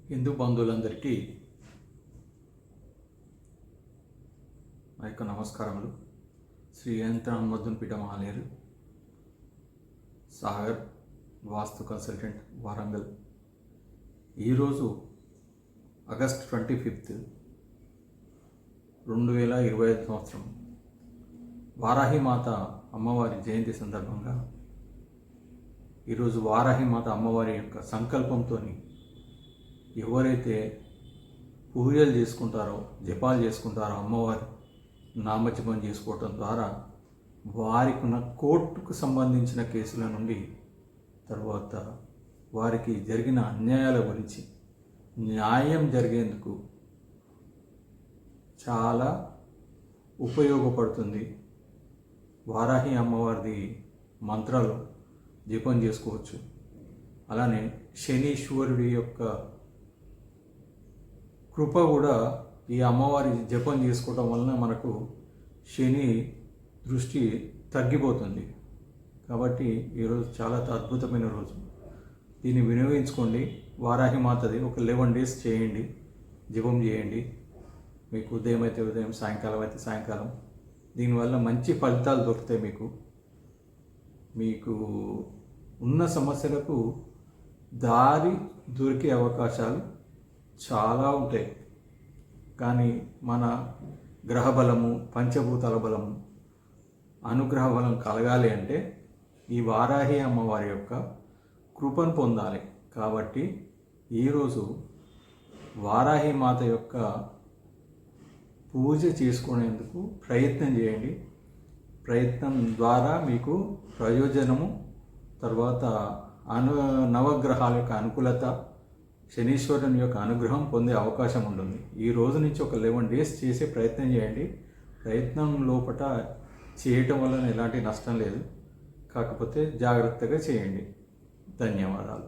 హిందూ బంధువులందరికీ నా యొక్క నమస్కారములు. శ్రీ హనుమద్దునపీఠ మహాలేరు సాగర్ వాస్తు కన్సల్టెంట్ వరంగల్. ఈరోజు ఆగస్ట్ 25, 2025 సంవత్సరం వారాహిమాత అమ్మవారి జయంతి సందర్భంగా ఈరోజు వారాహిమాత అమ్మవారి యొక్క సంకల్పంతో ఎవరైతే పూజలు చేసుకుంటారో, జపాలు చేసుకుంటారో, అమ్మవారి నామజపం చేసుకోవటం ద్వారా వారికి ఉన్న కోర్టుకు సంబంధించిన కేసుల నుండి, తర్వాత వారికి జరిగిన అన్యాయాల గురించి న్యాయం జరిగేందుకు చాలా ఉపయోగపడుతుంది. వారాహి అమ్మవారిది మంత్రాలు జపం చేసుకోవచ్చు. అలానే శనీశ్వరుడి యొక్క కృప కూడా ఈ అమ్మవారి జపం చేసుకోవడం వలన మనకు శని దృష్టి తగ్గిపోతుంది. కాబట్టి ఈరోజు చాలా అద్భుతమైన రోజు. దీన్ని వినియోగించుకోండి. వారాహి మాతది ఒక 11 days చేయండి, జపం చేయండి. మీకు ఉదయం అయితే ఉదయం, సాయంకాలం అయితే సాయంకాలం. దీనివల్ల మంచి ఫలితాలు దొరుకుతాయి. మీకు ఉన్న సమస్యలకు దారి దొరికే అవకాశాలు చాలా ఉంటాయి. కానీ మన గ్రహ బలము, పంచభూతాల బలము, అనుగ్రహ బలం కలగాలి అంటే ఈ వారాహి అమ్మవారి యొక్క కృపను పొందాలి. కాబట్టి ఈరోజు వారాహి మాత యొక్క పూజ చేసుకునేందుకు ప్రయత్నం చేయండి. ప్రయత్నం ద్వారా మీకు ప్రయోజనము, తర్వాత నవగ్రహాల యొక్క అనుకూలత, శనీశ్వరుని యొక్క అనుగ్రహం పొందే అవకాశం ఉంటుంది. ఈ రోజు నుంచి ఒక 11 days చేసే ప్రయత్నం చేయండి. ప్రయత్నం లోపల చేయటం వలన ఎలాంటి నష్టం లేదు. కాకపోతే జాగ్రత్తగా చేయండి. ధన్యవాదాలు.